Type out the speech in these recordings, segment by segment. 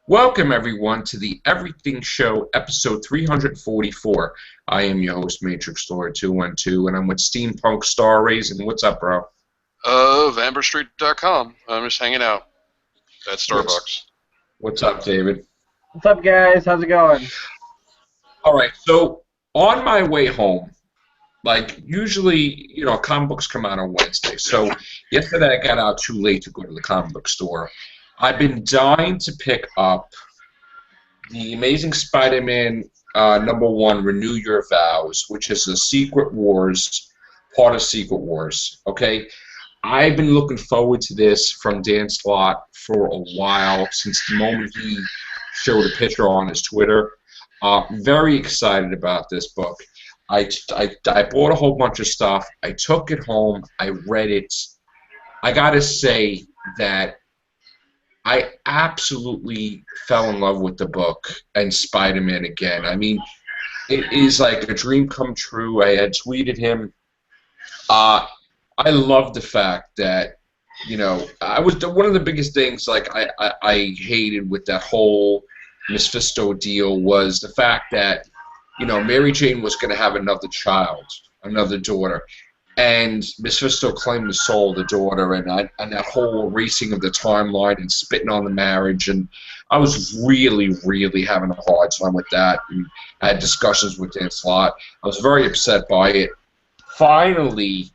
Welcome, everyone, to the Everything Show, episode 344. I am your host, Matrix Lord 212, and I'm with Steampunk Star Raisin. What's up, bro? Amberstreet.com. I'm just hanging out at Starbucks. What's up, David? What's up, guys? How's it going? All right, so on my way home, usually, comic books come out on Wednesday. So yesterday I got out too late to go to the comic book store. I've been dying to pick up the Amazing Spider-Man #1, Renew Your Vows, which is a Secret Wars, part of Secret Wars, okay? I've been looking forward to this from Dan Slott for a while, since the moment he showed a picture on his Twitter. Very excited about this book. I bought a whole bunch of stuff. I took it home. I read it. I gotta say that I absolutely fell in love with the book and Spider-Man again. I mean, it is like a dream come true. I had tweeted him. I love the fact that, I was one of the biggest things I hated with that whole Mephisto deal was the fact that, Mary Jane was going to have another child, another daughter. And Mephisto claimed the soul of the daughter, and that whole erasing of the timeline and spitting on the marriage, and I was really, really having a hard time with that. And I had discussions with Dan Slott. I was very upset by it. Finally,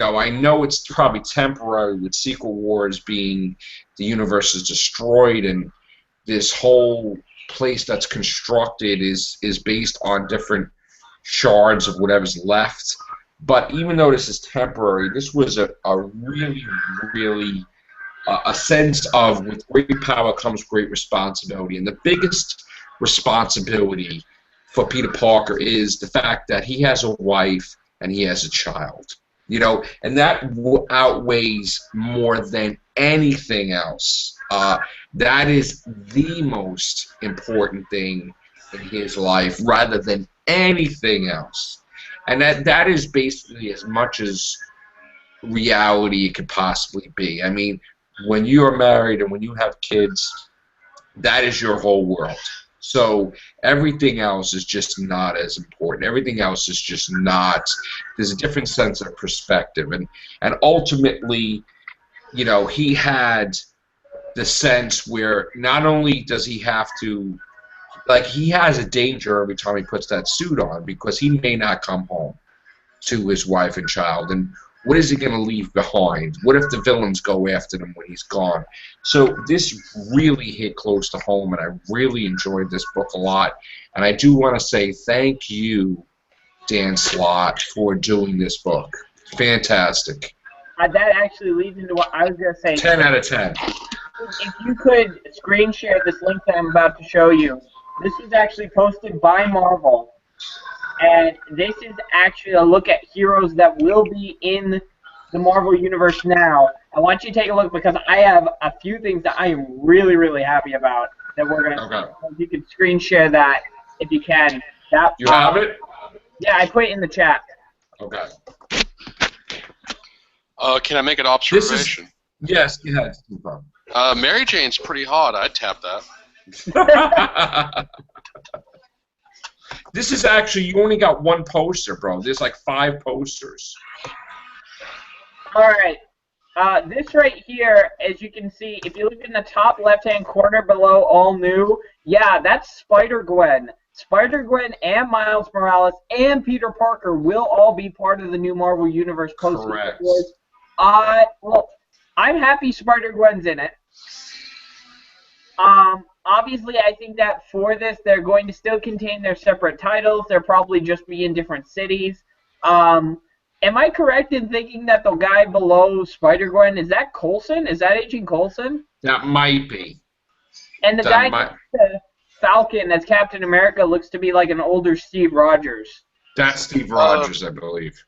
I know it's probably temporary with Secret Wars being the universe is destroyed, and this whole place that's constructed is based on different shards of whatever's left. But even though this is temporary, this was a really, really a sense of with great power comes great responsibility. And the biggest responsibility for Peter Parker is the fact that he has a wife and he has a child. And that outweighs more than anything else. That is the most important thing in his life rather than anything else. And that is basically as much as reality it could possibly be. I mean, when you are married and when you have kids, that is your whole world. So everything else is just not as important. Everything else is just not. There's a different sense of perspective. And ultimately, he had the sense where not only does he have to, he has a danger every time he puts that suit on because he may not come home to his wife and child. And what is he going to leave behind? What if the villains go after him when he's gone? So this really hit close to home, and I really enjoyed this book a lot. And I do want to say thank you, Dan Slott, for doing this book. Fantastic. That actually leads into what I was going to say. 10 out of 10. If you could screen share this link that I'm about to show you. This was actually posted by Marvel, and this is actually a look at heroes that will be in the Marvel Universe now. I want you to take a look because I have a few things that I am really, really happy about that we're going to see. If you could screen share that, if you can. You have it? Yeah, I put it in the chat. Okay. Can I make an observation? Yes, you have. Mary Jane's pretty hot. I'd tap that. This is actually, you only got one poster, bro. There's like 5 posters. Alright. This right here, as you can see, if you look in the top left-hand corner below all new, yeah, that's Spider-Gwen. Spider-Gwen and Miles Morales and Peter Parker will all be part of the new Marvel Universe post. Correct. Well, I'm happy Spider-Gwen's in it. Obviously, I think that for this, they're going to still contain their separate titles. They'll probably just be in different cities. Am I correct in thinking that the guy below Spider-Gwen, is that Coulson? Is that Agent Coulson? That might be. And the Falcon as Captain America looks to be like an older Steve Rogers. That's Steve Rogers, I believe.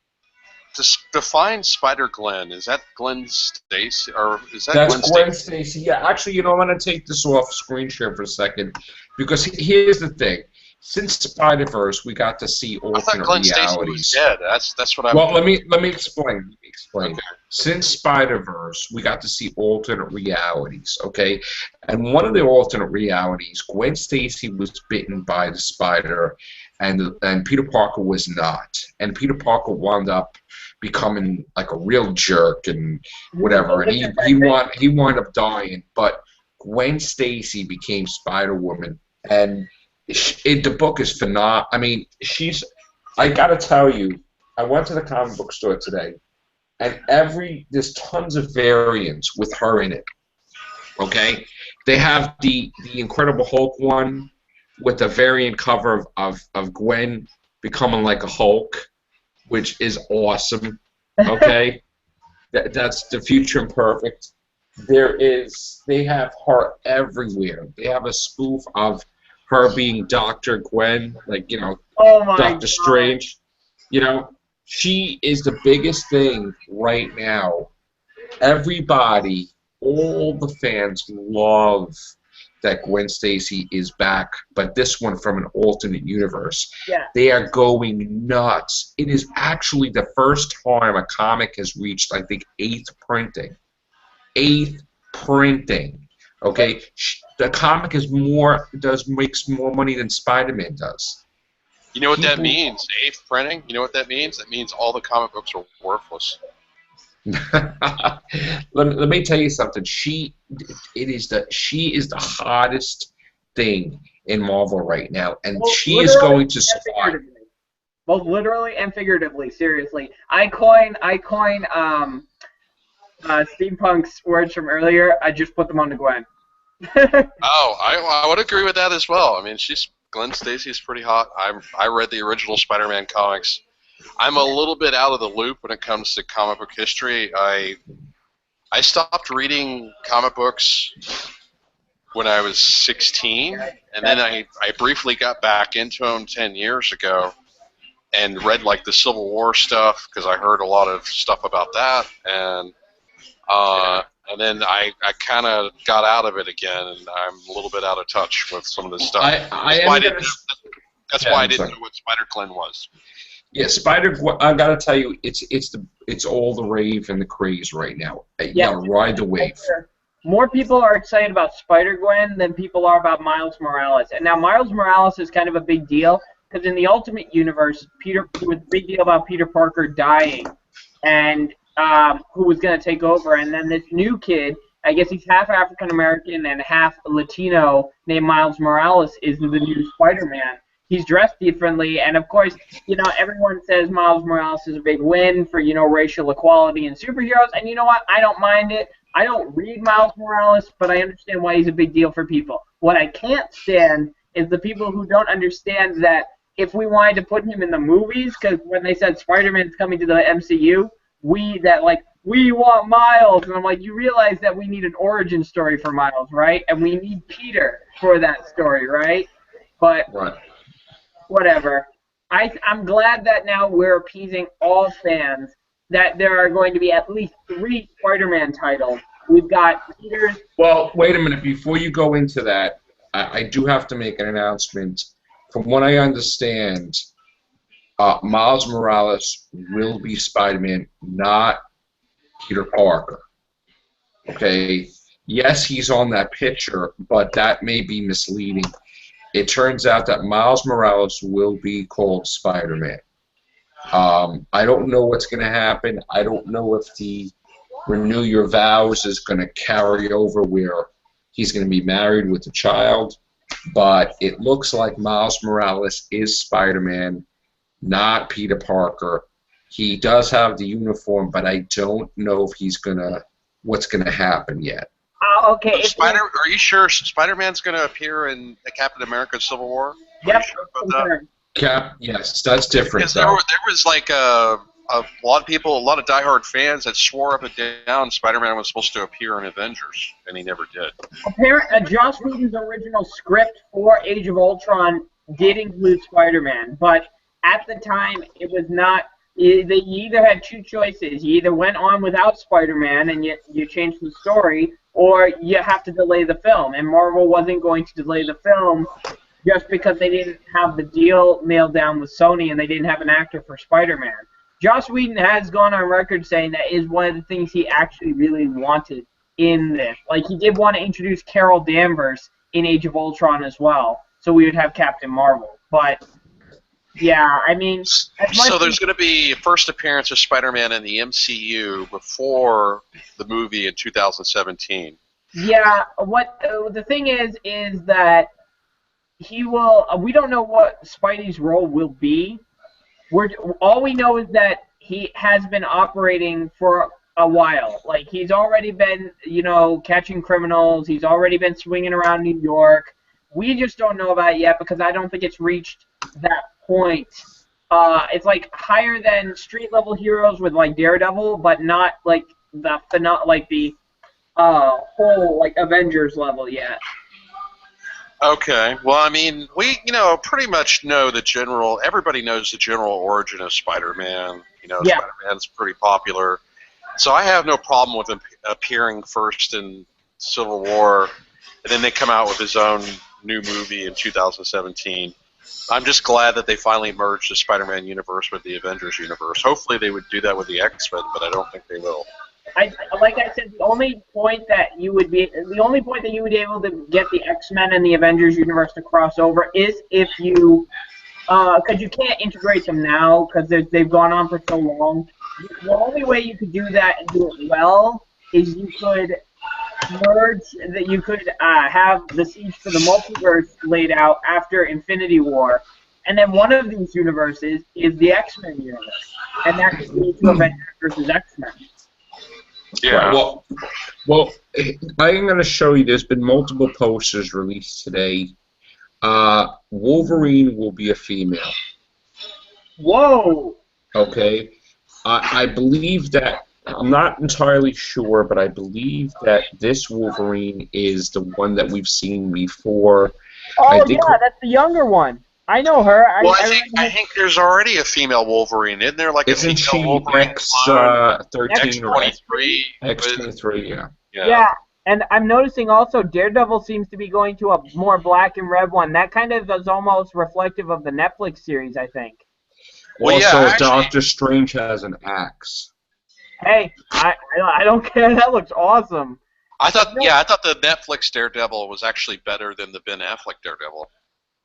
Define Spider-Gwen. Is that Gwen Stacy? Or is that That's Gwen Stacy. Yeah, actually, I'm going to take this off screen share for a second because here's the thing. since Spider-Verse, we got to see I thought alternate Glenn Stacy was realities. dead. That's what I'm. Well, let me explain. Okay. Since Spider-Verse, we got to see alternate realities, okay? And one of the alternate realities, Gwen Stacy was bitten by the spider, and Peter Parker was not. And Peter Parker wound up becoming like a real jerk and whatever, and he wound up dying. But Gwen Stacy became Spider-Woman, and the book is phenomenal. I mean, I gotta tell you, I went to the comic book store today, and there's tons of variants with her in it. Okay, they have the Incredible Hulk one with a variant cover of Gwen becoming like a Hulk, which is awesome. Okay, that's the Future Imperfect. They have her everywhere. They have a spoof of her being Dr. Gwen, like, Oh my Doctor God. Strange. She is the biggest thing right now. Everybody, all the fans love that Gwen Stacy is back, but this one from an alternate universe. Yeah. They are going nuts. It is actually the first time a comic has reached, I think, 8th printing. 8th printing. Okay? The comic makes more money than Spider-Man does. You know what that means? 8th printing. You know what that means? That means all the comic books are worthless. let me tell you something. She is the hottest thing in Marvel right now, and she is going to survive. Both literally and figuratively. Seriously, I coin Steampunk's words from earlier. I just put them on to Gwen. Oh, I would agree with that as well. I mean, Glenn Stacy's pretty hot. I read the original Spider-Man comics. I'm a little bit out of the loop when it comes to comic book history. I stopped reading comic books when I was 16, and then I briefly got back into them 10 years ago and read like the Civil War stuff because I heard a lot of stuff about that, and then I kind of got out of it again, and I'm a little bit out of touch with some of this stuff. That's why I didn't know what Spider-Gwen was. Yeah, Spider-Gwen, I gotta tell you, it's all the rave and the craze right now. You gotta ride the wave. More people are excited about Spider-Gwen than people are about Miles Morales. And now Miles Morales is kind of a big deal because in the Ultimate Universe, it was a big deal about Peter Parker dying and who was going to take over. And then this new kid, I guess he's half African-American and half Latino, named Miles Morales, is the new Spider-Man. He's dressed differently, and of course, everyone says Miles Morales is a big win for, racial equality and superheroes, and you know what? I don't mind it. I don't read Miles Morales, but I understand why he's a big deal for people. What I can't stand is the people who don't understand that if we wanted to put him in the movies, because when they said Spider-Man's coming to the MCU, we want Miles, and I'm like, you realize that we need an origin story for Miles, right? And we need Peter for that story, right? But... Right. Whatever. I'm glad that now we're appeasing all fans that there are going to be at least 3 Spider-Man titles. We've got Peter's... Well, wait a minute. Before you go into that, I do have to make an announcement. From what I understand, Miles Morales will be Spider-Man, not Peter Parker. Okay? Yes, he's on that picture, but that may be misleading. It turns out that Miles Morales will be called Spider-Man. I don't know what's going to happen. I don't know if the Renew Your Vows is going to carry over where he's going to be married with a child. But it looks like Miles Morales is Spider-Man, not Peter Parker. He does have the uniform, but I don't know if what's going to happen yet. Okay. Are you sure Spider-Man's going to appear in the Captain America Civil War? Yep. Yes, that's different. Because there was like a lot of people, a lot of diehard fans that swore up and down Spider-Man was supposed to appear in Avengers, and he never did. Joss Whedon's original script for Age of Ultron did include Spider-Man, but at the time it was not. You either had 2 choices. You either went on without Spider-Man and you changed the story, or you have to delay the film. And Marvel wasn't going to delay the film just because they didn't have the deal nailed down with Sony and they didn't have an actor for Spider-Man. Joss Whedon has gone on record saying that is one of the things he actually really wanted in this. Like, he did want to introduce Carol Danvers in Age of Ultron as well, so we would have Captain Marvel. But, yeah, I mean... So there's going to be a first appearance of Spider-Man in the MCU before the movie in 2017. Yeah, what the thing is that he will... we don't know what Spidey's role will be. All we know is that he has been operating for a while. Like, he's already been, catching criminals. He's already been swinging around New York. We just don't know about it yet because I don't think it's reached that point. It's, like, higher than street-level heroes with, like, Daredevil, but not, like, the whole, like, Avengers level yet. Okay. Well, I mean, we, pretty much know the general. Everybody knows the general origin of Spider-Man. Yeah. Spider-Man's pretty popular, so I have no problem with him appearing first in Civil War, and then they come out with his own new movie in 2017. I'm just glad that they finally merged the Spider-Man universe with the Avengers universe. Hopefully, they would do that with the X-Men, but I don't think they will. Like I said, the only point that you would be able to get the X-Men and the Avengers universe to cross over is if you, because you can't integrate them now because they've gone on for so long. The only way you could do that and do it well is you could merge, that you could have the Siege for the Multiverse laid out after Infinity War, and then one of these universes is the X-Men universe, and that could lead to Avengers versus X-Men. Yeah. Well, I'm going to show you. There's been multiple posters released today. Wolverine will be a female. Whoa. Okay. I believe that. I'm not entirely sure, but I believe that this Wolverine is the one that we've seen before. Oh, yeah, that's the younger one. I know her. I think there's already a female Wolverine. Isn't there, like, Isn't a female Wolverine? X-13 or X-23. X-23, yeah. Yeah, and I'm noticing also Daredevil seems to be going to a more black and red one. That kind of is almost reflective of the Netflix series, I think. Well, also, yeah, actually, Doctor Strange has an axe. Hey, I don't care. That looks awesome. I thought the Netflix Daredevil was actually better than the Ben Affleck Daredevil.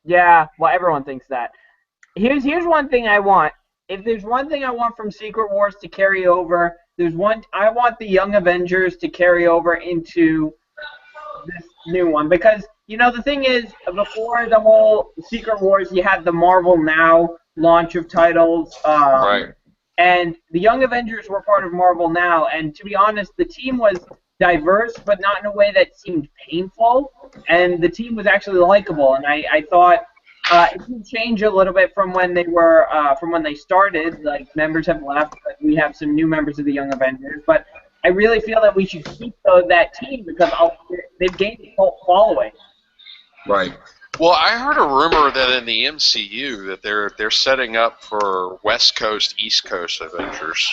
Yeah, well, everyone thinks that. Here's one thing I want. If there's one thing I want from Secret Wars to carry over, I want the Young Avengers to carry over into this new one. Because, the thing is, before the whole Secret Wars, you had the Marvel Now launch of titles. Right. And the Young Avengers were part of Marvel Now. And to be honest, the team was diverse, but not in a way that seemed painful. And the team was actually likable. And I thought it did change a little bit from when they were from when they started. Like, members have left, but we have some new members of the Young Avengers. But I really feel that we should keep that team because they've gained a cult following. Right. Well, I heard a rumor that in the MCU that they're setting up for West Coast, East Coast Avengers.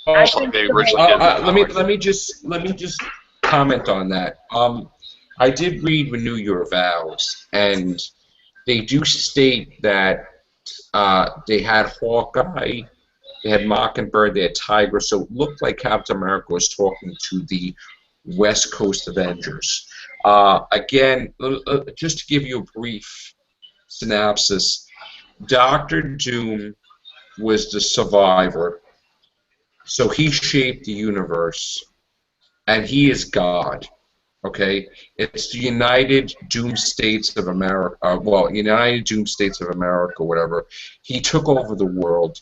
Let me just comment on that. I did read Renew Your Vows, and they do state that they had Hawkeye, they had Mockingbird, they had Tiger, so it looked like Captain America was talking to the West Coast Avengers. Again, just to give you a brief synopsis, Doctor Doom was the survivor, so he shaped the universe, and he is God. Okay, it's the United Doom States of America. United Doom States of America, whatever. He took over the world.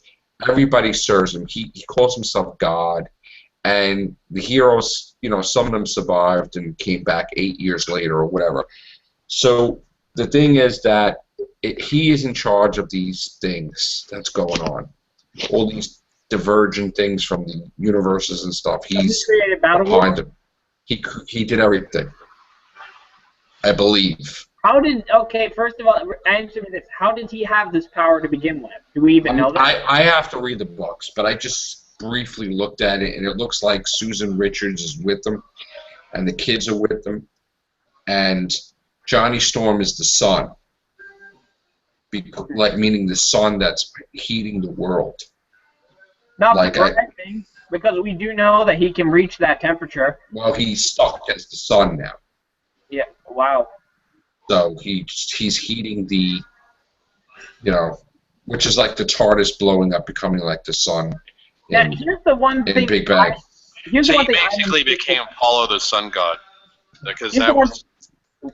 Everybody serves him. He calls himself God, and the heroes, some of them survived and came back 8 years later or whatever. So the thing is that he is in charge of these things that's going on, all these divergent things from the universes and stuff. He's behind them. He did everything, I believe. First of all, answer me this. How did he have this power to begin with? Do we even know that? I have to read the books, but I just briefly looked at it, and it looks like Susan Richards is with them, and the kids are with them, and Johnny Storm is the son. like meaning the sun that's heating the world. Not Like surprising, because we do know that he can reach that temperature. well, he's stuck against the sun now. Yeah. Wow. So he's heating the, which is like the TARDIS blowing up, becoming like the sun. Now, here's the one in thing. Big Bang. Here's So the he one thing. basically became Apollo the sun god, because Here's that the one- was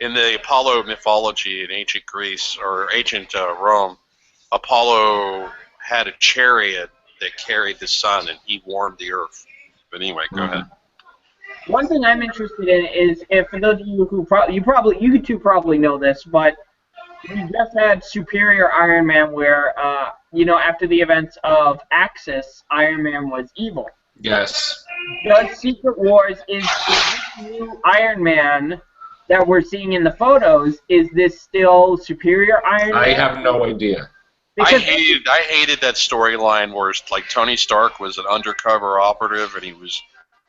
in the Apollo mythology in ancient Greece or ancient Rome. Apollo had a chariot that carried the sun, and he warmed the earth. But anyway, go ahead. One thing I'm interested in is, if for those of you who you two probably know this, but we just had Superior Iron Man, where after the events of Axis, Iron Man was evil. Yes. Does Secret Wars is this new Iron Man that we're seeing in the photos? Is this still Superior Iron Man? I have no idea. Because I hated that storyline where it's like Tony Stark was an undercover operative and he was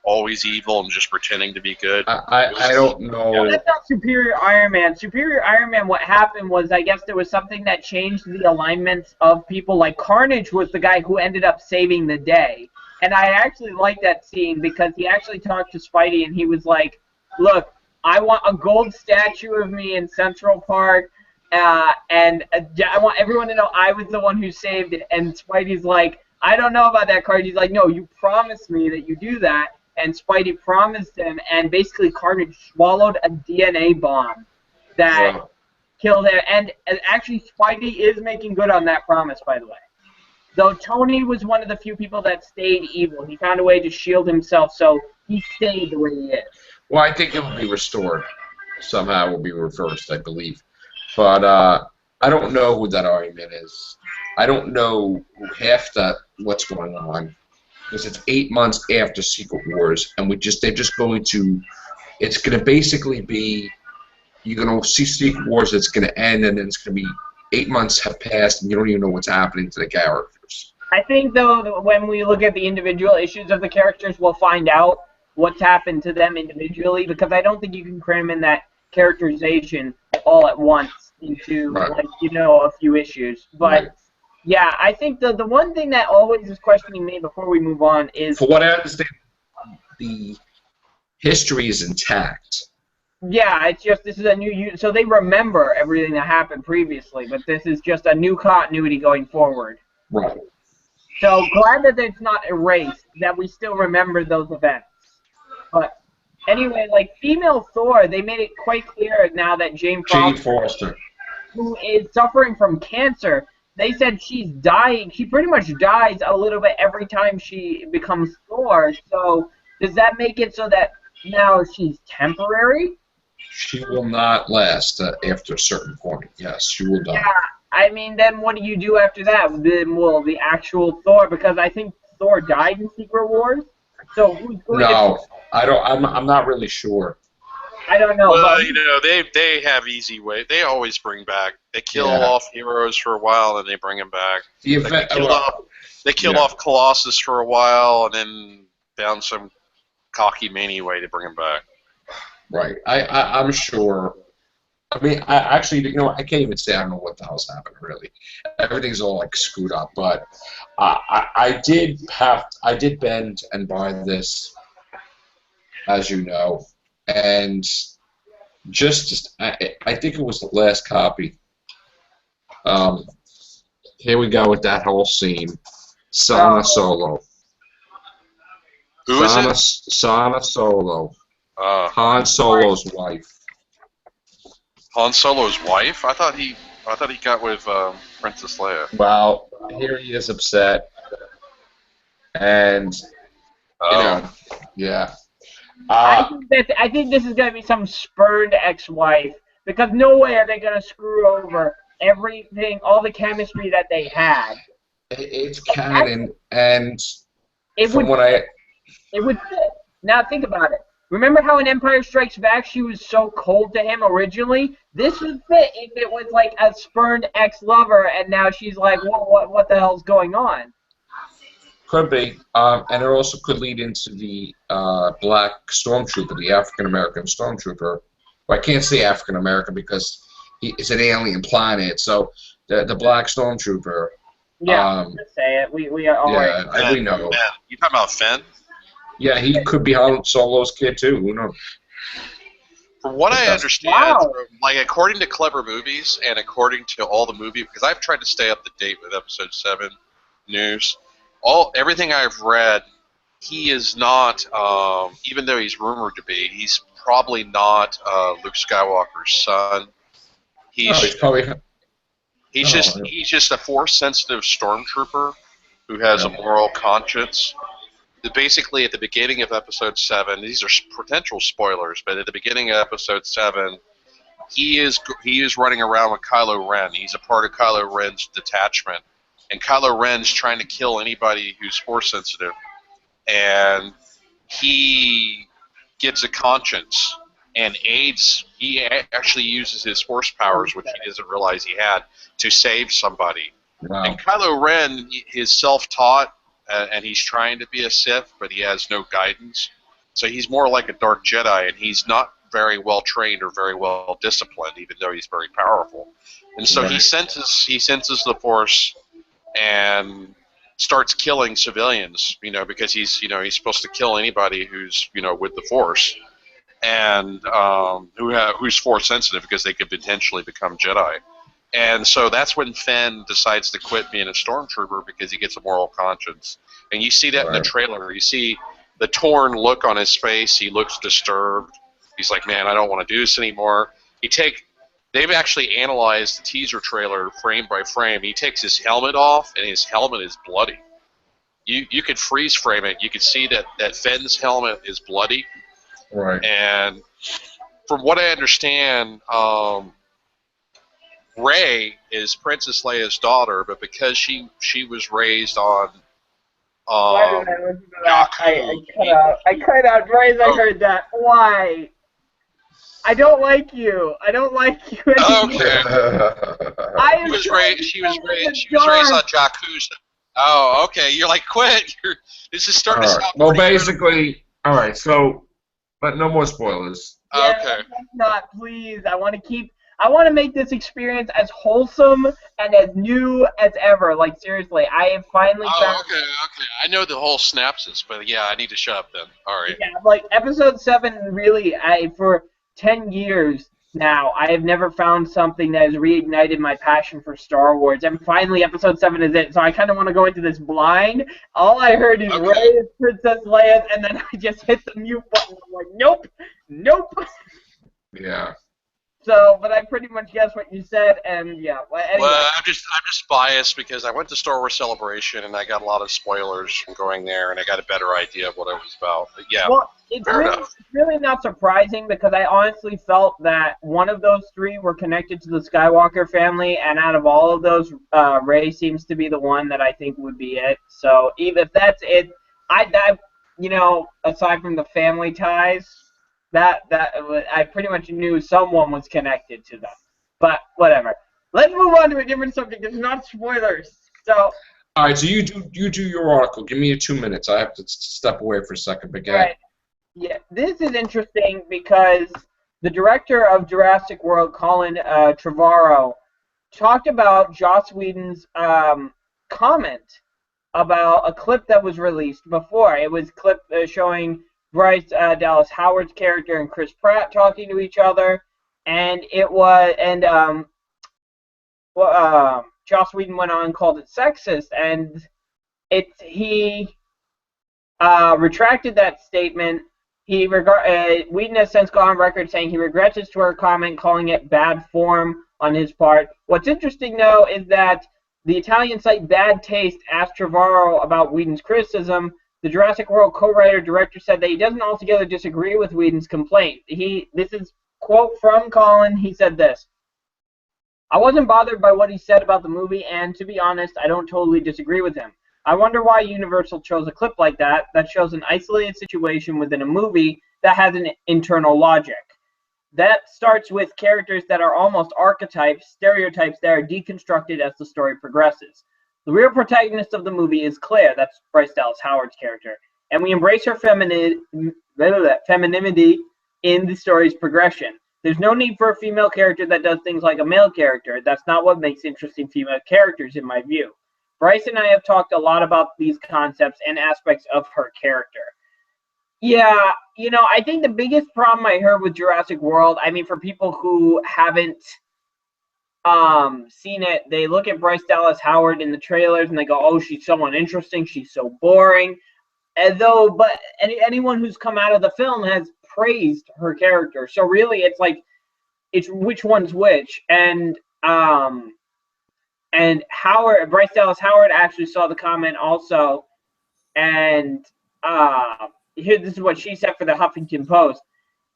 always evil and just pretending to be good. I don't know. that's not Superior Iron Man. Superior Iron Man, what happened was, I guess there was something that changed the alignments of people. Like Carnage was the guy who ended up saving the day. And I actually like that scene because he actually talked to Spidey and he was like, look, I want a gold statue of me in Central Park, and I want everyone to know I was the one who saved it. And Spidey's like, I don't know about that, Carnage. He's like, no, you promised me that you do that. And Spidey promised him, and basically Carnage swallowed a DNA bomb that killed him. And actually, Spidey is making good on that promise, by the way. Though Tony was one of the few people that stayed evil. He found a way to shield himself, so he stayed the way he is. Well, I think it will be restored. Somehow it will be reversed, I believe. But I don't know who that Iron Man is. I don't know half that what's going on. Because it's 8 months after Secret Wars, and they're just going to, it's going to basically be, you're going to see Secret Wars, it's going to end, and then it's going to be 8 months have passed, and you don't even know what's happening to the characters. I think, though, that when we look at the individual issues of the characters, we'll find out what's happened to them individually, because I don't think you can cram in that characterization all at once into, a few issues. But, yeah, I think the one thing that always is questioning me before we move on is... For what I understand, the history is intact. Yeah, it's just, this is a new... So they remember everything that happened previously, but this is just a new continuity going forward. Right. So glad that it's not erased, that we still remember those events. But anyway, like female Thor, they made it quite clear now that Jane Foster, who is suffering from cancer, they said she's dying. She pretty much dies a little bit every time she becomes Thor. So does that make it so that now she's temporary? She will not last after a certain point. Yes, she will die. Yeah, I mean, then what do you do after that? Then will the actual Thor, because I think Thor died in Secret Wars. So who's going to... I don't. I'm not really sure. I don't know. Well, they have easy way. They always bring back. They kill off heroes for a while, and they bring them back. They killed off Colossus for a while, and then found some cocky mania way to bring him back. Right. I'm sure. I mean, I can't even say I don't know what the hell's happened, really. Everything's all, like, screwed up. But I did bend and buy this, as you know. And I think it was the last copy. Here we go with that whole scene. Sana Solo. Who is it? Sana Solo. Han Solo's wife. Han Solo's wife? I thought he got with Princess Leia. Well, here he is upset, and yeah. I think this is gonna be some spurned ex-wife, because no way are they gonna screw over everything, all the chemistry that they had. It's canon, and it would fit. Now think about it. Remember how in Empire Strikes Back she was so cold to him originally? This would fit if it was like a spurned ex-lover, and now she's like, what the hell's going on? Could be, and it also could lead into the black stormtrooper, the African-American stormtrooper. Well, I can't say African-American because it's an alien planet, so the black stormtrooper. Yeah, just say it. We are already. Yeah, we know. Finn. You talking about Finn? Yeah, he could be Han Solo's kid too. Who knows? From what I That's- understand, Wow. like according to Clever Movies and according to all the movie, because I've tried to stay up to date with Episode 7 news, everything I've read, he is not. Even though he's rumored to be, he's probably not Luke Skywalker's son. He's he's probably. he's just a force-sensitive stormtrooper who has a moral conscience. Basically, at the beginning of Episode 7, these are potential spoilers, but at the beginning of Episode 7, he is running around with Kylo Ren. He's a part of Kylo Ren's detachment, and Kylo Ren's trying to kill anybody who's force sensitive, and he gets a conscience and aids. He actually uses his force powers, which he doesn't realize he had, to save somebody. Wow. And Kylo Ren is self-taught, and he's trying to be a Sith, but he has no guidance. So he's more like a dark Jedi, and he's not very well trained or very well disciplined, even though he's very powerful. And so he senses the Force and starts killing civilians, because he's supposed to kill anybody who's with the Force, and who's Force sensitive, because they could potentially become Jedi. And so that's when Finn decides to quit being a stormtrooper, because he gets a moral conscience. And you see that in the trailer. You see the torn look on his face. He looks disturbed. He's like, man, I don't want to do this anymore. They've actually analyzed the teaser trailer frame by frame. He takes his helmet off, and his helmet is bloody. You could freeze frame it. You could see that Finn's helmet is bloody. Right. And from what I understand, Rey is Princess Leia's daughter, but because she was raised on Why did I listen to that? I cut out right as I heard that. Why? I don't like you. I don't like you anymore. Okay. She was raised on Jakku. Oh, okay. You're like, quit. This is starting to sound. Well, basically, all right. So, but no more spoilers. Yeah, okay. Not, please. I want to make this experience as wholesome and as new as ever. Like, seriously, I have finally found... Okay. I know the whole synopsis, but yeah, I need to shut up then. All right. Yeah, like, Episode 7, really, for 10 years now, I have never found something that has reignited my passion for Star Wars. And finally, Episode 7 is it, so I kind of want to go into this blind. All I heard is Rey is Princess Leia, and then I just hit the mute button. I'm like, nope. Yeah. So, but I pretty much guessed what you said, and yeah. Anyway. Well, I'm just biased because I went to Star Wars Celebration and I got a lot of spoilers from going there, and I got a better idea of what it was about. But yeah, well, it's really not surprising because I honestly felt that one of those three were connected to the Skywalker family, and out of all of those, Rey seems to be the one that I think would be it. So, even if that's it, I aside from the family ties. That I pretty much knew someone was connected to them, but whatever. Let's move on to a different subject. It's not spoilers. So. All right. So you do your article. Give me 2 minutes. I have to step away for a second. But right. Yeah. This is interesting because the director of Jurassic World, Colin Trevorrow, talked about Joss Whedon's comment about a clip that was released before. It was a clip showing Bryce Dallas Howard's character and Chris Pratt talking to each other, and Joss Whedon went on and called it sexist, and he retracted that statement. Whedon has since gone on record saying he regrets his Twitter comment, calling it bad form on his part. What's interesting, though, is that the Italian site Bad Taste asked Trevorrow about Whedon's criticism. The Jurassic World co-writer-director said that he doesn't altogether disagree with Whedon's complaint. This is quote from Colin. He said this: "I wasn't bothered by what he said about the movie, and to be honest, I don't totally disagree with him. I wonder why Universal chose a clip like that shows an isolated situation within a movie that has an internal logic. That starts with characters that are almost archetypes, stereotypes that are deconstructed as the story progresses. The real protagonist of the movie is Claire," that's Bryce Dallas Howard's character, "and we embrace her femininity in the story's progression. There's no need for a female character that does things like a male character. That's not what makes interesting female characters, in my view. Bryce and I have talked a lot about these concepts and aspects of her character. Yeah, I think the biggest problem I heard with Jurassic World, I mean, for people who haven't seen it, they look at Bryce Dallas Howard in the trailers and they go, "Oh, she's so uninteresting, she's so boring." But anyone who's come out of the film has praised her character. So really, it's like, it's which one's which. And Bryce Dallas Howard actually saw the comment also, and this is what she said for the Huffington Post.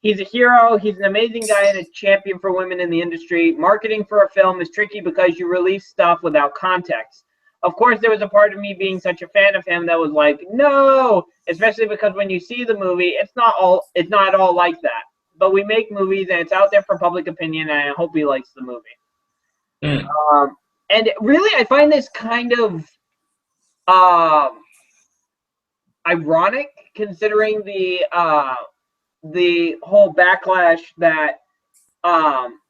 He's a hero. He's an amazing guy and a champion for women in the industry. Marketing for a film is tricky because you release stuff without context. Of course, there was a part of me being such a fan of him that was like, no, especially because when you see the movie, it's not at all like that. But we make movies and it's out there for public opinion, and I hope he likes the movie. And really, I find this kind of ironic, considering the whole backlash that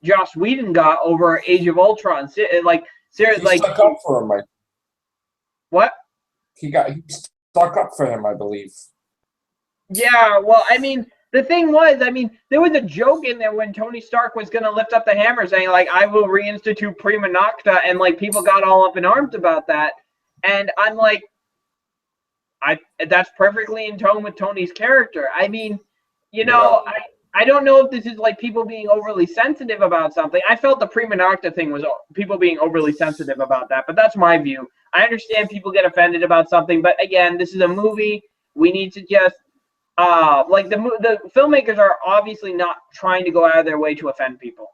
Joss Whedon got over Age of Ultron. Like, seriously, like, stuck up for him, Mike. What? He stuck up for him, I believe. Yeah, well, I mean, the thing was, I mean, there was a joke in there when Tony Stark was going to lift up the hammer saying, like, I will reinstitute Prima Nocta, and, like, people got all up in arms about that. And I'm like, that's perfectly in tone with Tony's character. I mean, I don't know if this is, like, people being overly sensitive about something. I felt the Prima Nocta thing was people being overly sensitive about that, but that's my view. I understand people get offended about something, but again, this is a movie. We need to just the filmmakers are obviously not trying to go out of their way to offend people,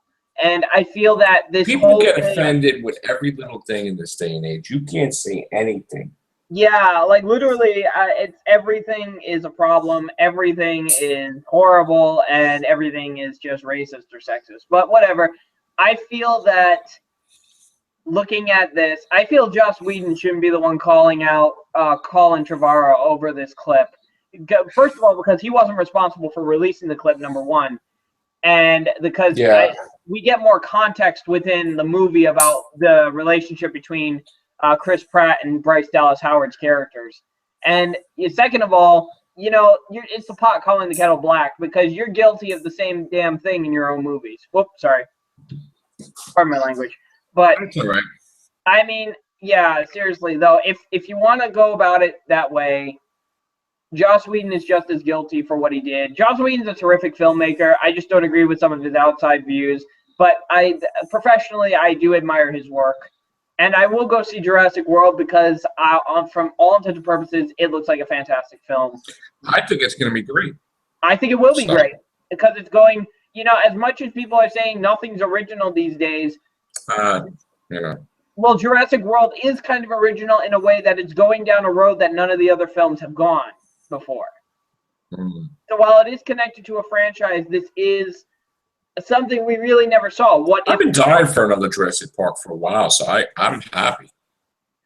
and I feel that this people get offended with every little thing in this day and age. You can't say anything. Yeah, like literally, it's everything is a problem. Everything is horrible, and everything is just racist or sexist. But whatever. I feel that looking at this, I feel Joss Whedon shouldn't be the one calling out Colin Trevorrow over this clip. First of all, because he wasn't responsible for releasing the clip, number one, and because we get more context within the movie about the relationship between Chris Pratt and Bryce Dallas Howard's characters. And second of all, it's the pot calling the kettle black, because you're guilty of the same damn thing in your own movies. Whoops, sorry. Pardon my language. But that's all right. I mean, yeah, seriously though, if you want to go about it that way, Joss Whedon is just as guilty for what he did. Joss Whedon's a terrific filmmaker. I just don't agree with some of his outside views. But professionally, I do admire his work. And I will go see Jurassic World because, from all intents and purposes, it looks like a fantastic film. I think it's going to be great. I think it will be great because it's going, as much as people are saying nothing's original these days, well, Jurassic World is kind of original in a way that it's going down a road that none of the other films have gone before. So while it is connected to a franchise, this is something we really never saw. I've been dying for another Jurassic Park for a while, so I'm happy.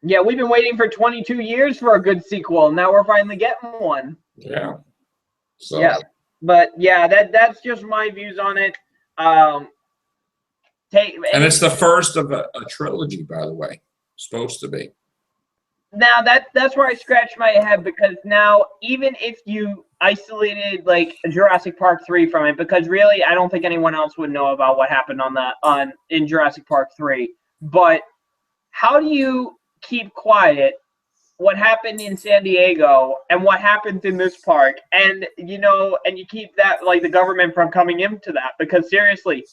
Yeah, we've been waiting for 22 years for a good sequel. Now we're finally getting one. Yeah. So. Yeah, but yeah, that's just my views on it. And it's the first of a trilogy, by the way. Supposed to be. Now that's where I scratch my head, because now even if you isolated like Jurassic Park 3 from it, because really I don't think anyone else would know about what happened in Jurassic Park 3. But how do you keep quiet what happened in San Diego and what happens in this park, and and you keep that, like, the government from coming into that? Because seriously,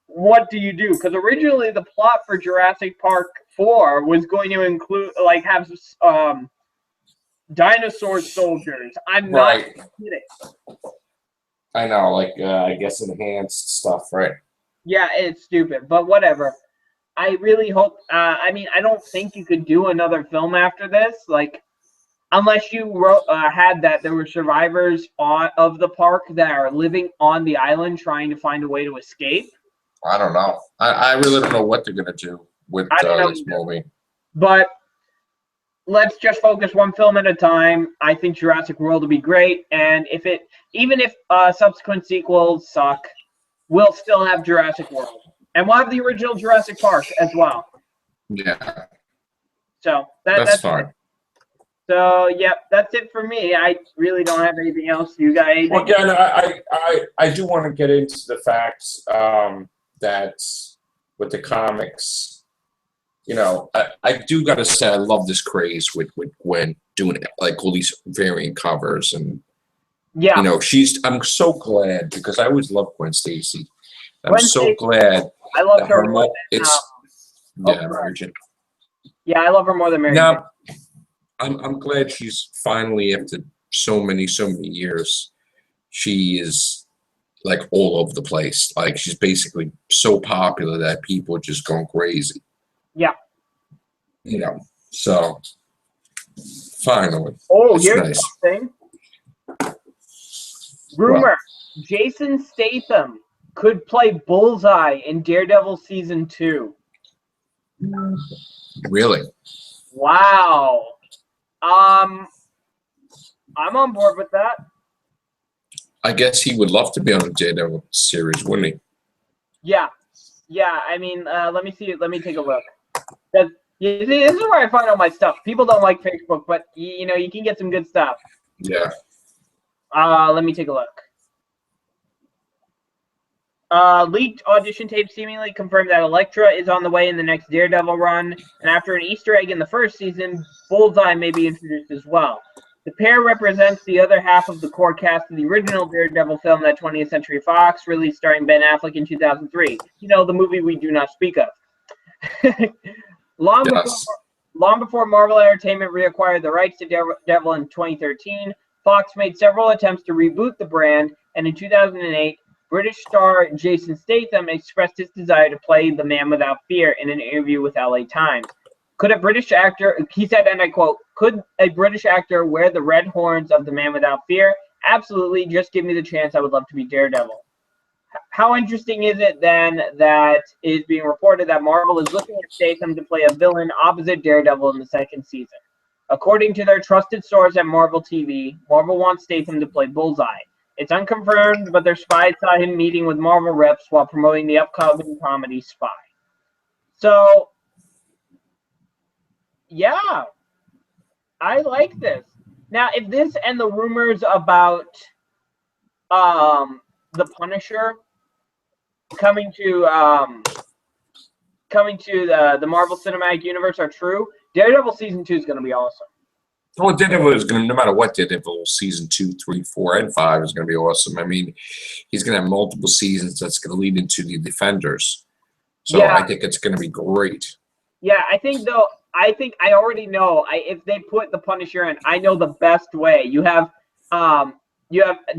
what do you do? Because originally the plot for Jurassic Park 4 was going to include, like, have dinosaur soldiers. I'm not kidding. I know, like, I guess enhanced stuff, right? Yeah, it's stupid, but whatever. I really hope, I don't think you could do another film after this, like, unless you had that there were survivors of the park that are living on the island trying to find a way to escape. I don't know. I really don't know what they're going to do with this movie. But let's just focus one film at a time. I think Jurassic World will be great, and even if subsequent sequels suck, we'll still have Jurassic World. And we'll have the original Jurassic Park as well. Yeah, So that's that's fine. it. So, yep, that's it for me. I really don't have anything else. You got anything? Well, again, I do want to get into the facts that with the comics, you know, I do got to say I love this craze with Gwen doing it, like all these variant covers, and Yeah. you know, I'm so glad because I always loved Gwen Stacy. I'm Gwen so Stacy, glad I love that her her more than, yeah, Margin. yeah, I love her more than Mary Jane. Now, I'm glad she's finally, after so many years, she is like all over the place. Like she's basically so popular that people are just going crazy. Yeah. You know, so finally, Oh, it's here's nice. something. Rumor: Jason Statham could play Bullseye in Daredevil season 2. Really? Wow. I'm on board with that. I guess he would love to be on the Daredevil series, wouldn't he? Yeah. Yeah, I mean, let me see. Let me take a look. You see, this is where I find all my stuff. People don't like Facebook, but you know, you can get some good stuff. Yeah. Let me take a look. Leaked audition tape seemingly confirmed that Elektra is on the way in the next Daredevil run, and after an Easter egg in the first season, Bullseye may be introduced as well. The pair represents the other half of the core cast of the original Daredevil film that 20th Century Fox released starring Ben Affleck in 2003. You know, the movie we do not speak of. Long before Marvel Entertainment reacquired the rights to Daredevil in 2013, Fox made several attempts to reboot the brand, and in 2008, British star Jason Statham expressed his desire to play the Man Without Fear in an interview with LA Times. Could a British actor, he said, and I quote, "Could a British actor wear the red horns of the Man Without Fear? Absolutely, just give me the chance. I would love to be Daredevil." How interesting is it then that it is being reported that Marvel is looking at Statham to play a villain opposite Daredevil in the second season? According to their trusted source at Marvel TV, Marvel wants Statham to play Bullseye. It's unconfirmed, but their spies saw him meeting with Marvel reps while promoting the upcoming comedy Spy. So, yeah, I like this. Now, if this and the rumors about the Punisher coming to the Marvel Cinematic Universe are true, Daredevil season 2 is going to be awesome. Well, Daredevil is going to, no matter what, Daredevil season 2, 3, 4, and 5 is going to be awesome. I mean, he's going to have multiple seasons that's going to lead into the Defenders. So yeah. I think it's going to be great. Yeah, I think I already know. If they put the Punisher in, I know the best way. You have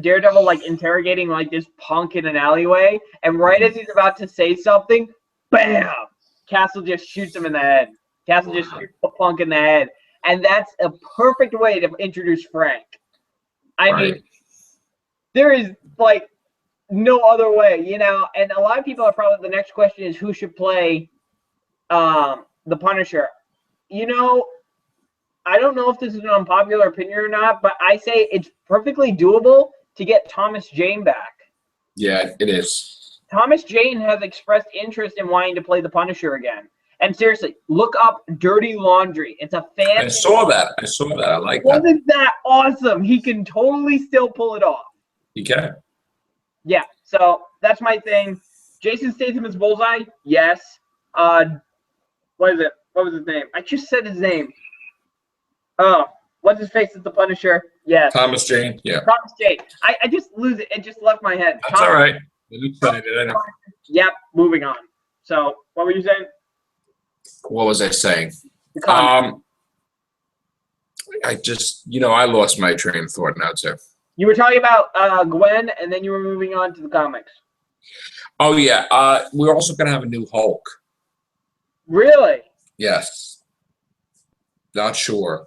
Daredevil like interrogating like this punk in an alleyway, and right as he's about to say something, bam! Castle just shoots him in the head. Castle just shoots the punk in the head. And that's a perfect way to introduce Frank. I mean, there is like no other way, you know. And a lot of people are probably, the next question is who should play the Punisher. You know, I don't know if this is an unpopular opinion or not, but I say it's perfectly doable to get Thomas Jane back. Yeah, it is. Thomas Jane has expressed interest in wanting to play the Punisher again. And seriously, look up Dirty Laundry. It's a fan. I saw that. I like that. Wasn't that awesome? He can totally still pull it off. He can. Yeah, so that's my thing. Jason Statham is Bullseye? Yes. What is it? What was his name? I just said his name. Oh, what's his face is the Punisher? Yes. Thomas Jane, yeah. Thomas Jane. I just lose it. It just left my head. That's all right. I'm excited. I know. Yep, moving on. So, what were you saying? What was I saying? I just, I lost my train of thought now, too. You were talking about Gwen, and then you were moving on to the comics. Oh, yeah. We're also going to have a new Hulk. Really? Yes. Not sure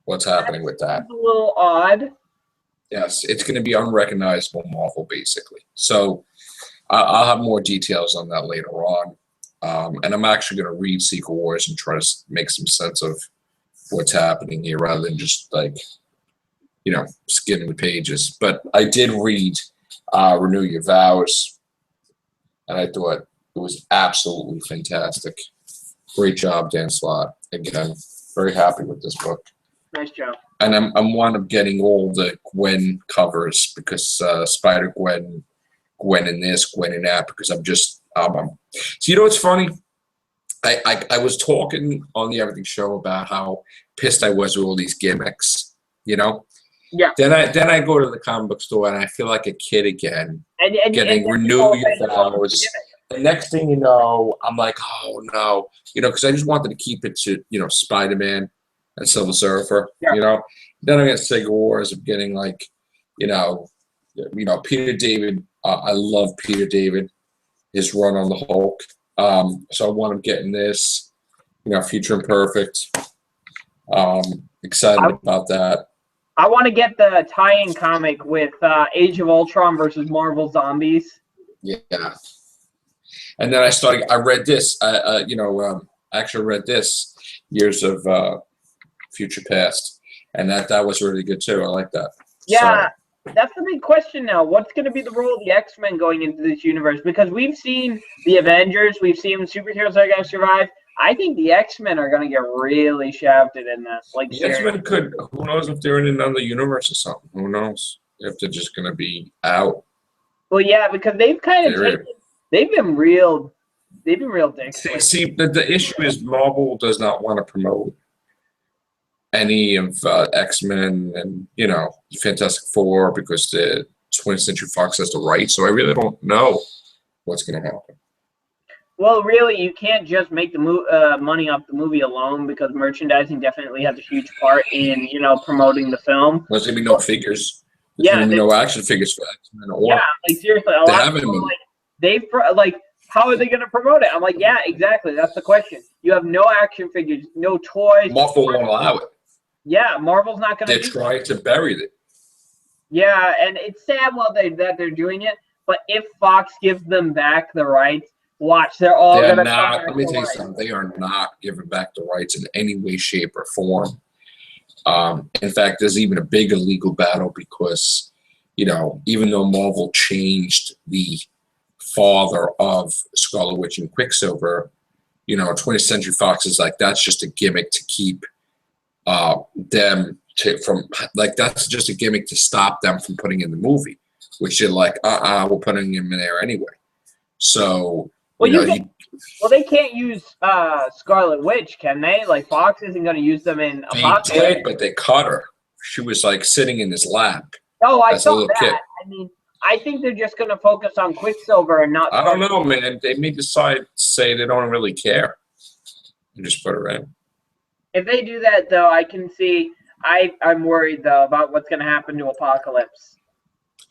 what's happening with that. It's a little odd. Yes, it's going to be unrecognizable Marvel, basically. So I'll have more details on that later on. And I'm actually going to read Secret Wars and try to make some sense of what's happening here rather than just like, skimming the pages. But I did read Renew Your Vows. and I thought it was absolutely fantastic. Great job, Dan Slott. Again, very happy with this book. Nice job. And I'm one of getting all the Gwen covers because Spider Gwen, Gwen in this, Gwen in that. Because I'm just so you know what's funny? I was talking on the Everything Show about how pissed I was with all these gimmicks, you know. Yeah. Then I go to the comic book store and I feel like a kid again, getting renew your vows. The next thing you know, I'm like, oh no, you know, because I just wanted to keep it to, you know, Spider-Man and Silver Surfer, you know. Then I get Sega Wars of getting like, you know, Peter David. I love Peter David, his run on the Hulk. So I want him getting this, you know, Future Imperfect. Excited about that. I want to get the tie-in comic with Age of Ultron versus Marvel Zombies. Yeah. And then I read this, actually read this, Years of Future Past. And that was really good too. I like that. Yeah, so, that's the big question now. What's going to be the role of the X-Men going into this universe? Because we've seen the Avengers, we've seen superheroes that are going to survive. I think the X-Men are going to get really shafted in this. Like, the X-Men could, who knows if they're in another universe or something. Who knows if they're just going to be out. Well, yeah, because they've kind of they've been real dicks. See, the issue is Marvel does not want to promote any of X-Men and, you know, Fantastic Four because the 20th Century Fox has the right. So I really don't know what's going to happen. Well, really, you can't just make the money off the movie alone because merchandising definitely has a huge part in, you know, promoting the film. There's going to be no figures. There's going to be no action figures for X-Men. Yeah, like seriously, a lot of people, how are they going to promote it? I'm like, yeah, exactly. That's the question. You have no action figures, no toys. Marvel won't allow it. Yeah, Marvel's not going to. They're trying to bury it. Yeah, and it's sad that they're doing it. But if Fox gives them back the rights, watch, they're all going to. Let me tell you something. They are not giving back the rights in any way, shape, or form. In fact, there's even a bigger legal battle because, you know, even though Marvel changed the father of Scarlet Witch and Quicksilver, you know, 20th Century Fox is like, that's just a gimmick to keep them that's just a gimmick to stop them from putting in the movie, which they're like, we're putting him in there anyway. So, they can't use Scarlet Witch, can they? Like, Fox isn't going to use them in Apocalypse. They did, but they caught her. She was like sitting in his lap. Oh, I saw that. Kid. I mean, I think they're just going to focus on Quicksilver and not. I don't know, man. They may say they don't really care and just put her in. If they do that, though, I can see. I'm worried though about what's going to happen to Apocalypse,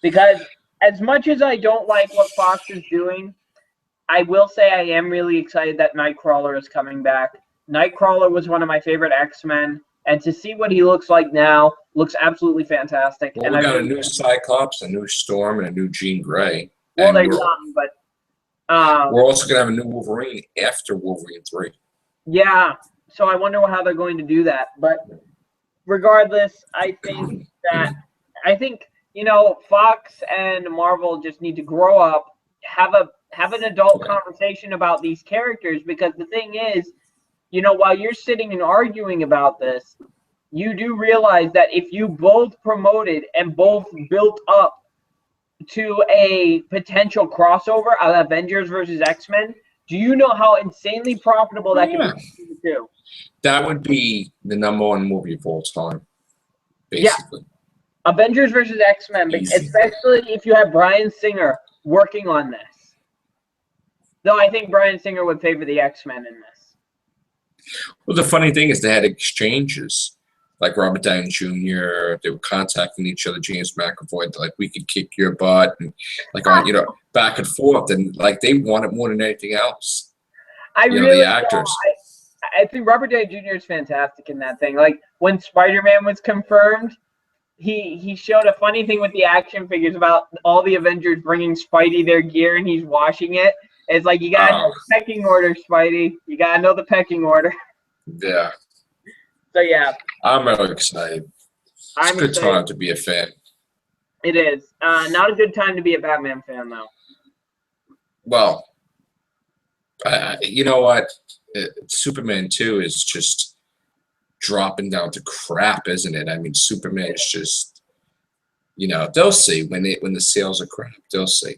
because as much as I don't like what Fox is doing, I will say I am really excited that Nightcrawler is coming back. Nightcrawler was one of my favorite X-Men, and to see what he looks like now looks absolutely fantastic. Well, we got a new Cyclops, a new Storm, and a new Jean Grey. Well, they're young, but we're also going to have a new Wolverine after Wolverine 3. Yeah, so I wonder how they're going to do that. But regardless, I think you know, Fox and Marvel just need to grow up, have an adult conversation about these characters, because the thing is, you know, while you're sitting and arguing about this, you do realize that if you both promoted and both built up to a potential crossover of Avengers versus X-Men, do you know how insanely profitable that could be too? That would be the #1 movie of all time, basically. Yeah. Avengers versus X-Men, especially if you have Bryan Singer working on this. Though I think Bryan Singer would favor the X-Men in this. Well, the funny thing is they had exchanges. Like Robert Downey Jr., they were contacting each other. James McAvoy, like, we could kick your butt, and like, you know, back and forth, and like they want it more than anything else. The actors. I think Robert Downey Jr. is fantastic in that thing. Like when Spider-Man was confirmed, he showed a funny thing with the action figures about all the Avengers bringing Spidey their gear, and he's washing it. It's like, you gotta know the pecking order, Spidey. You gotta know the pecking order. Yeah. So yeah, I'm really excited. It's a good time to be a fan. It is. Not a good time to be a Batman fan, though. Well, You know what? Superman 2 is just dropping down to crap, isn't it? I mean, Superman is just, they'll see when the sales are crap. They'll see.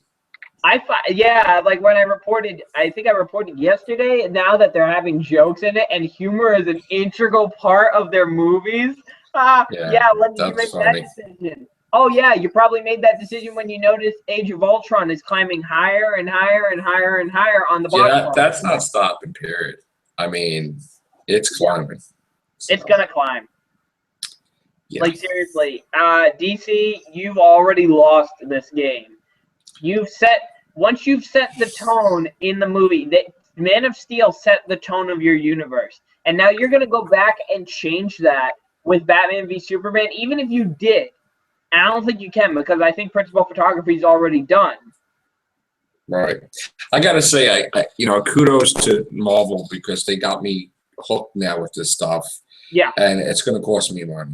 Yeah, like when I think I reported yesterday, now that they're having jokes in it and humor is an integral part of their movies. Yeah, when did you make funny. that decision? Oh yeah, you probably made that decision when you noticed Age of Ultron is climbing higher and higher and higher and higher on the box office. That's not stopping, period. I mean, it's climbing. So. It's gonna climb. Yeah. Like seriously, DC, you've already lost this game. Once you've set the tone in the movie, that Man of Steel set the tone of your universe, and now you're gonna go back and change that with Batman v Superman. Even if you did, and I don't think you can because I think principal photography is already done. Right. I gotta say, I kudos to Marvel because they got me hooked now with this stuff. Yeah. And it's gonna cost me money.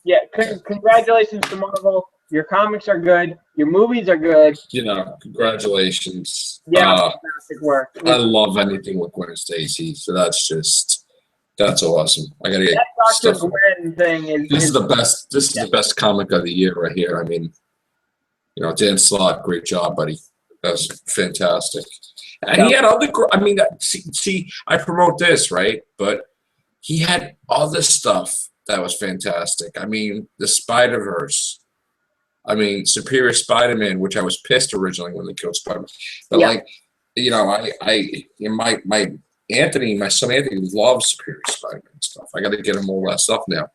Yeah. Congratulations to Marvel. Your comics are good. Your movies are good. Congratulations. Yeah, fantastic work. I love anything with Gwen Stacy, so that's awesome. I gotta get that Dr. stuff. Gwen thing This is the best. This is the best comic of the year right here. I mean, Dan Slott, great job, buddy. That was fantastic. And he had other. I mean, see, I promote this, right? But he had other stuff that was fantastic. I mean, the Spider-Verse. I mean, Superior Spider-Man, which I was pissed originally when they killed Spider-Man. But my son Anthony loves Superior Spider-Man stuff. I got to get him all that stuff now.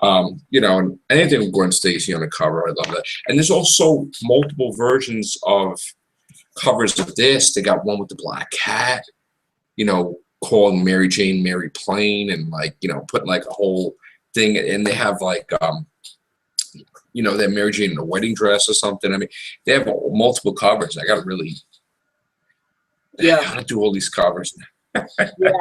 And anything with Gwen Stacy on the cover, I love that. And there's also multiple versions of covers of this. They got one with the black cat, calling Mary Jane Mary Plain, and putting like a whole thing. And they have like they're Mary Jane in a wedding dress or something. I mean, they have multiple covers. I got to do all these covers now. Yeah,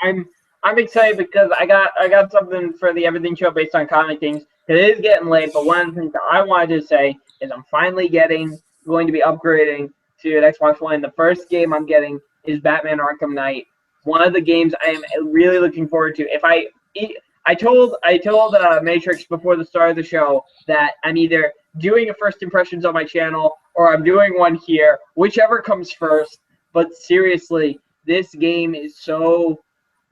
and I'm excited because I got something for the Everything Show based on comic things. It is getting late, but one of the things that I wanted to say is I'm finally going to be upgrading to an Xbox One. The first game I'm getting is Batman Arkham Knight. One of the games I am really looking forward to. I told Matrix before the start of the show that I'm either doing a first impressions on my channel or I'm doing one here, whichever comes first. But seriously, this game is so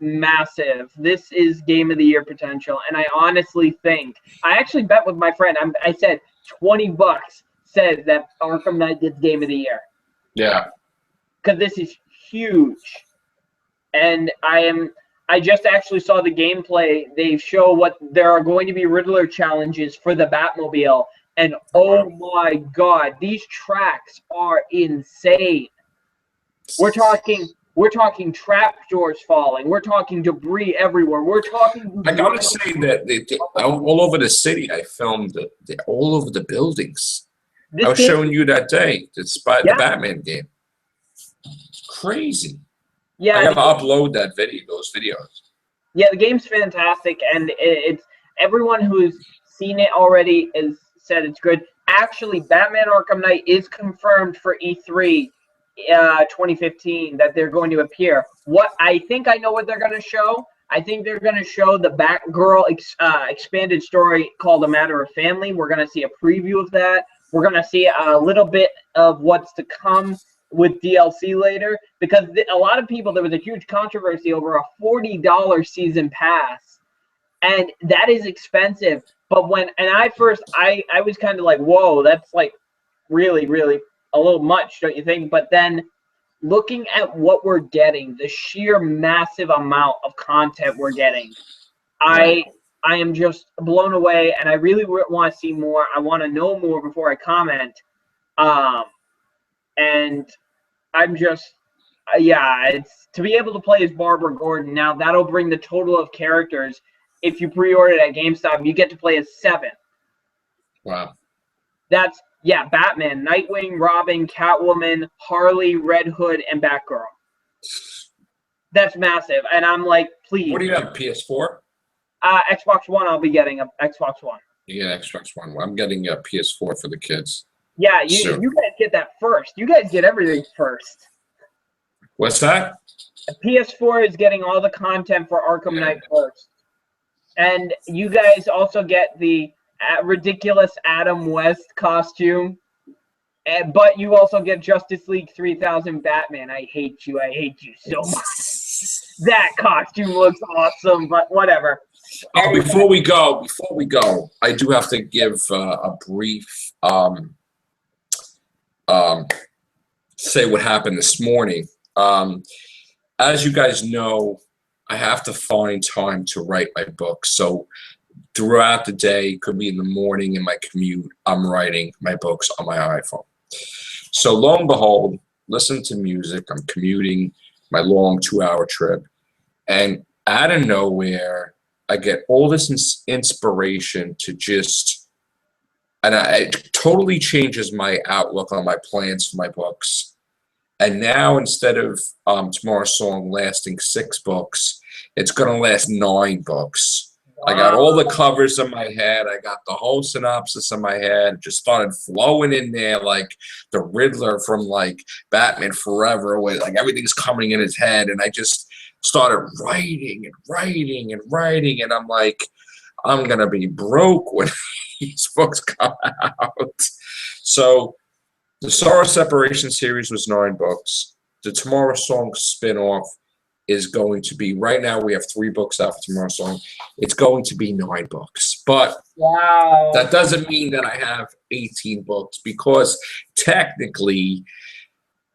massive. This is game of the year potential, and I honestly think I actually bet with my friend. I said $20 said that Arkham Knight gets game of the year. Yeah, because this is huge, and I just actually saw the gameplay. They show what there are going to be Riddler challenges for the Batmobile, and oh my God, these tracks are insane. We're talking trapdoors falling. We're talking debris everywhere. We're talking. I gotta say that all over the city, I filmed all over the buildings. I was showing you that day, the Batman game. Crazy. Yeah, I gotta upload those videos. Yeah, the game's fantastic, and it's everyone who's seen it already has said it's good. Actually, Batman Arkham Knight is confirmed for E3 2015 that they're going to appear. What I think I know what they're going to show. I think they're going to show the Batgirl expanded story called A Matter of Family. We're going to see a preview of that. We're going to see a little bit of what's to come with DLC later, because a lot of people, there was a huge controversy over a $40 season pass, and that is expensive. But I was kind of like, whoa, that's like really, really a little much, don't you think? But then looking at what we're getting, the sheer massive amount of content we're getting, I am just blown away, and I really want to see more. I want to know more before I comment. And I'm just, it's to be able to play as Barbara Gordon. Now, that'll bring the total of characters. If you pre-order it at GameStop, you get to play as 7. Wow. That's, Batman, Nightwing, Robin, Catwoman, Harley, Red Hood, and Batgirl. That's massive. And I'm like, please. What do you have, PS4? Xbox One, I'll be getting a Xbox One. You get Xbox One. I'm getting a PS4 for the kids. Yeah, you guys get that first. You guys get everything first. What's that? PS4 is getting all the content for Arkham Knight first. And you guys also get the ridiculous Adam West costume. But you also get Justice League 3000 Batman. I hate you so much. That costume looks awesome, but whatever. Oh, before we go, I do have to give a brief say what happened this morning. As you guys know, I have to find time to write my book. So throughout the day, could be in the morning in my commute, I'm writing my books on my iPhone. So lo and behold, listen to music. I'm commuting my long 2-hour trip. And out of nowhere, I get all this inspiration to just, and it totally changes my outlook on my plans for my books. And now instead of Tomorrow's Song lasting 6 books, it's going to last 9 books. Wow. I got all the covers in my head. I got the whole synopsis in my head. Just started flowing in there like the Riddler from like Batman Forever, where like everything's coming in his head. And I just started writing and writing and writing. And I'm like, I'm going to be broke when these books come out. So the Sorrow Separation series was 9 books. The Tomorrow's Song spinoff is going to be, right now we have 3 books out for Tomorrow's Song. It's going to be 9 books. But wow, that doesn't mean that I have 18 books, because technically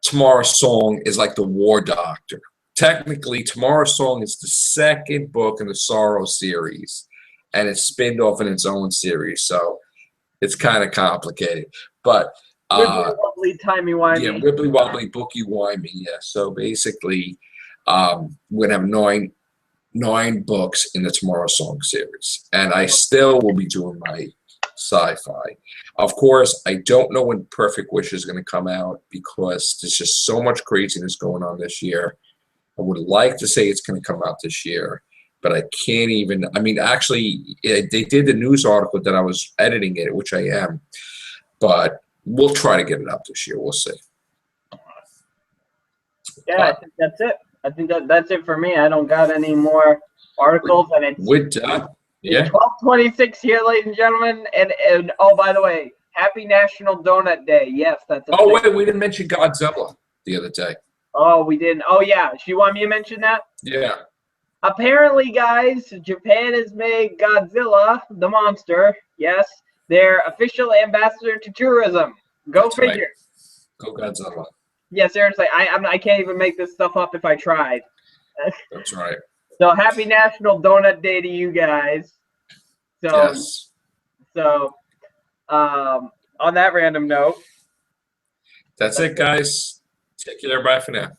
Tomorrow's Song is like the War Doctor. Technically, Tomorrow's Song is the 2nd book in the Sorrow series, and it's spinned off in its own series. So it's kind of complicated. But wibbly wobbly, timey wimey. Yeah, wibbly wobbly, booky wimey. Yeah. So basically, we're gonna have 9 books in the Tomorrow Song series, and I still will be doing my sci-fi. Of course, I don't know when Perfect Wish is going to come out, because there's just so much craziness going on this year. I would like to say it's going to come out this year, but I can't even. I mean, actually, they did the news article that I was editing it, which I am, but we'll try to get it up this year. We'll see. Yeah, I think that's it. I think that's it for me. I don't got any more articles, and it's yeah. 12:26 here, ladies and gentlemen. And oh, by the way, happy National Donut Day. Yes, that's. Wait, we didn't mention Godzilla the other day. Oh, we didn't. Oh yeah, do you want me to mention that? Yeah. Apparently, guys, Japan has made Godzilla the monster. Yes, their official ambassador to tourism. Go figure. Right. Go Godzilla. Yeah, seriously, I can't even make this stuff up if I tried. That's right. So happy National Donut Day to you guys. So, yes. So, on that random note. That's it, guys. Take care. Bye for now.